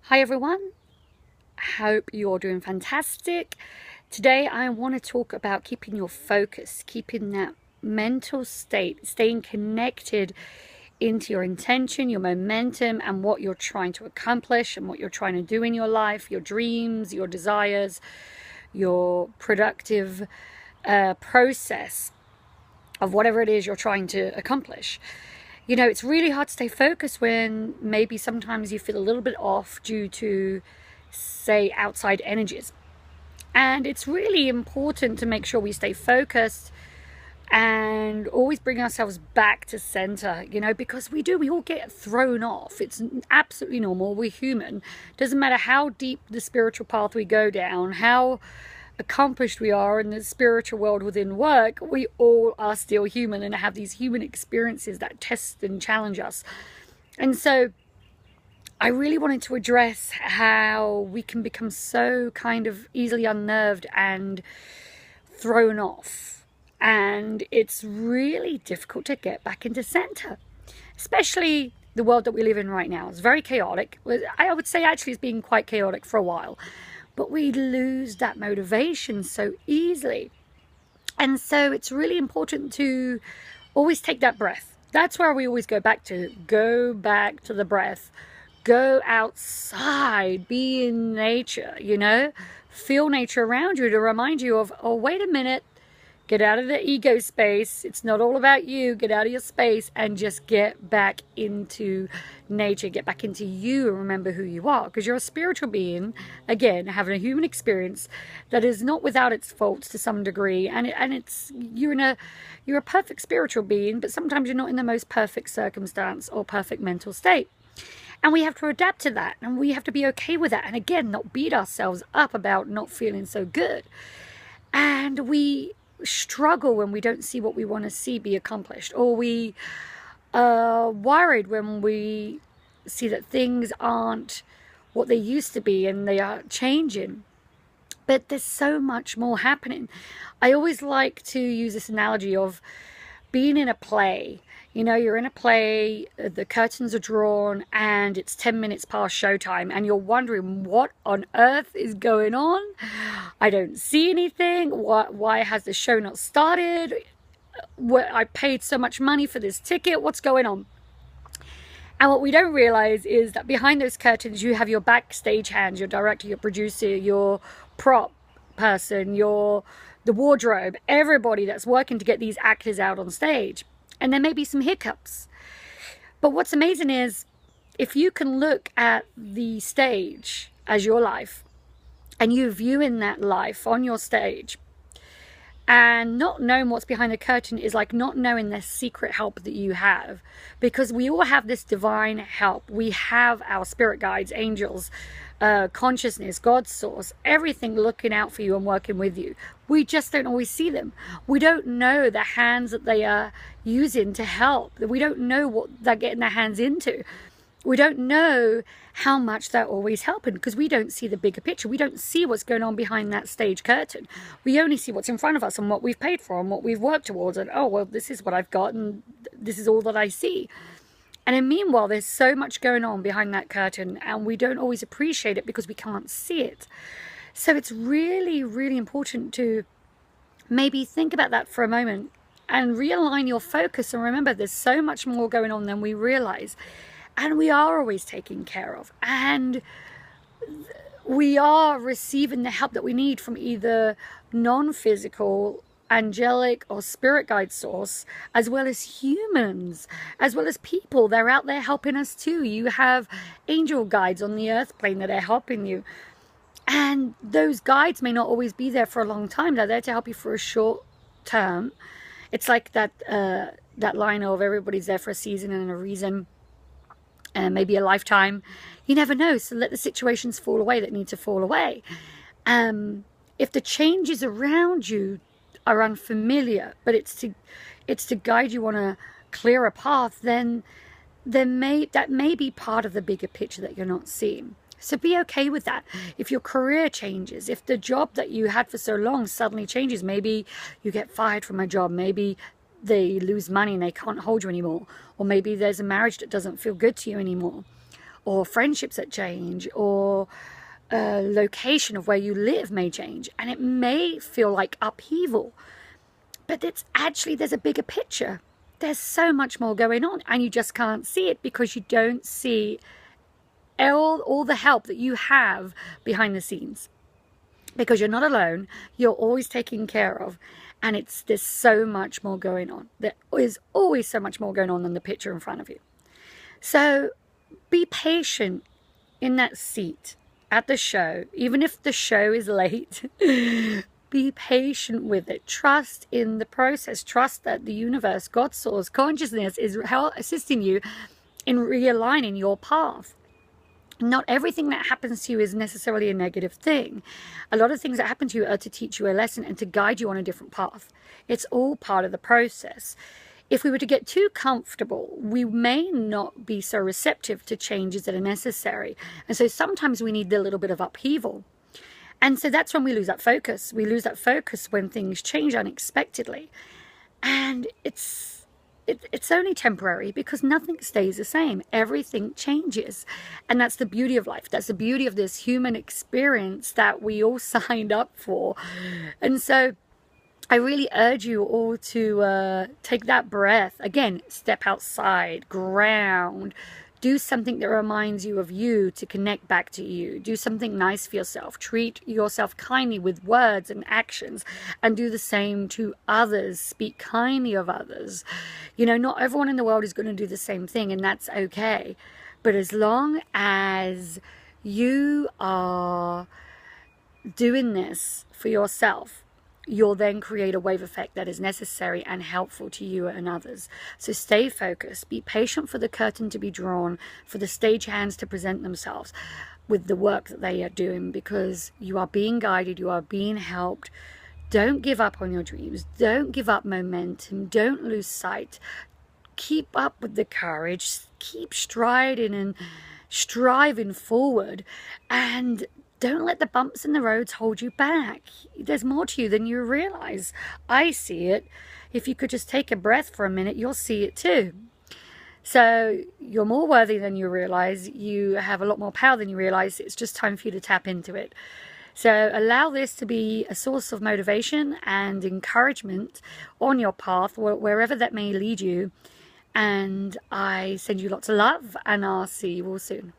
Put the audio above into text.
Hi everyone, hope you're doing fantastic. Today I want to talk about keeping your focus, keeping that mental state, staying connected into your intention, your momentum, and what you're trying to accomplish and what you're trying to do in your life, your dreams, your desires, your productive process of whatever it is you're trying to accomplish. You know, it's really hard to stay focused when maybe sometimes you feel a little bit off due to, say, outside energies. And it's really important to make sure we stay focused and always bring ourselves back to center, you know, because we all get thrown off. It's absolutely normal. We're human. Doesn't matter how deep the spiritual path we go down, how accomplished we are in the spiritual world within work, we all are still human and have these human experiences that test and challenge us. And so I really wanted to address how we can become so kind of easily unnerved and thrown off. And it's really difficult to get back into center, especially the world that we live in right now. It's very chaotic. I would say actually it's been quite chaotic for a while. But we lose that motivation so easily. And so it's really important to always take that breath. That's where we always go back to. Go back to the breath. Go outside. Be in nature, you know. Feel nature around you to remind you of, oh, wait a minute. Get out of the ego space. It's not all about you. Get out of your space and just get back into nature. Get back into you and remember who you are. Because you're a spiritual being, again, having a human experience that is not without its faults to some degree. And it's you're a perfect spiritual being, but sometimes you're not in the most perfect circumstance or perfect mental state. And we have to adapt to that. And we have to be okay with that. And again, not beat ourselves up about not feeling so good. And we struggle when we don't see what we want to see be accomplished, or we are worried when we see that things aren't what they used to be and they are changing. But there's so much more happening. I always like to use this analogy of being in a play. You know, you're in a play, the curtains are drawn, and it's 10 minutes past showtime, and you're wondering what on earth is going on. I don't see anything. Why has the show not started? I paid so much money for this ticket. What's going on? And what we don't realize is that behind those curtains, you have your backstage hands, your director, your producer, your prop person, the wardrobe, everybody that's working to get these actors out on stage. And there may be some hiccups. But what's amazing is if you can look at the stage as your life and you view in that life on your stage, and not knowing what's behind the curtain is like not knowing the secret help that you have, because we all have this divine help. We have our spirit guides, angels, consciousness, God's source, everything looking out for you and working with you. We just don't always see them. We don't know the hands that they are using to help. We don't know what they're getting their hands into. We don't know how much they're always helping because we don't see the bigger picture. We don't see what's going on behind that stage curtain. We only see what's in front of us and what we've paid for and what we've worked towards. And, oh, well, this is what I've got and this is all that I see. And then meanwhile, there's so much going on behind that curtain and we don't always appreciate it because we can't see it. So it's really, really important to maybe think about that for a moment and realign your focus and remember there's so much more going on than we realize. And we are always taken care of. And we are receiving the help that we need from either non-physical, angelic or spirit guide source, as well as humans, as well as people. They're out there helping us too. You have angel guides on the earth plane that are helping you. And those guides may not always be there for a long time. They're there to help you for a short term. It's like that line of everybody's there for a season and a reason. And maybe a lifetime. You never know. So let the situations fall away that need to fall away. If the changes around you are unfamiliar, but it's to guide you on a clearer path, then that may be part of the bigger picture that you're not seeing. So be okay with that. If your career changes, if the job that you had for so long suddenly changes, maybe you get fired from a job, maybe they lose money and they can't hold you anymore, or maybe there's a marriage that doesn't feel good to you anymore, or friendships that change, or location of where you live may change, and it may feel like upheaval, but it's actually, there's a bigger picture. There's so much more going on, and you just can't see it because you don't see all the help that you have behind the scenes, because you're not alone, you're always taken care of, and there's so much more going on. There is always so much more going on than the picture in front of you. So be patient in that seat at the show, even if the show is late. Be patient with it. Trust in the process. Trust that the universe, God, source, consciousness is assisting you in realigning your path. Not everything that happens to you is necessarily a negative thing. A lot of things that happen to you are to teach you a lesson and to guide you on a different path. It's all part of the process. If we were to get too comfortable, we may not be so receptive to changes that are necessary. And so sometimes we need a little bit of upheaval. And so that's when we lose that focus. We lose that focus when things change unexpectedly. And it's only temporary, because nothing stays the same. Everything changes. And that's the beauty of life. That's the beauty of this human experience that we all signed up for. And so I really urge you all to take that breath. Again, step outside, ground. Do something that reminds you of you, to connect back to you. Do something nice for yourself. Treat yourself kindly with words and actions, and do the same to others. Speak kindly of others. You know, not everyone in the world is going to do the same thing, and that's okay. But as long as you are doing this for yourself, you'll then create a wave effect that is necessary and helpful to you and others. So stay focused. Be patient for the curtain to be drawn, for the stage hands to present themselves with the work that they are doing, because you are being guided, you are being helped. Don't give up on your dreams. Don't give up momentum. Don't lose sight. Keep up with the courage. Keep striding and striving forward, and don't let the bumps in the roads hold you back. There's more to you than you realize. I see it. If you could just take a breath for a minute, you'll see it too. So you're more worthy than you realize. You have a lot more power than you realize. It's just time for you to tap into it. So allow this to be a source of motivation and encouragement on your path, wherever that may lead you. And I send you lots of love, and I'll see you all soon.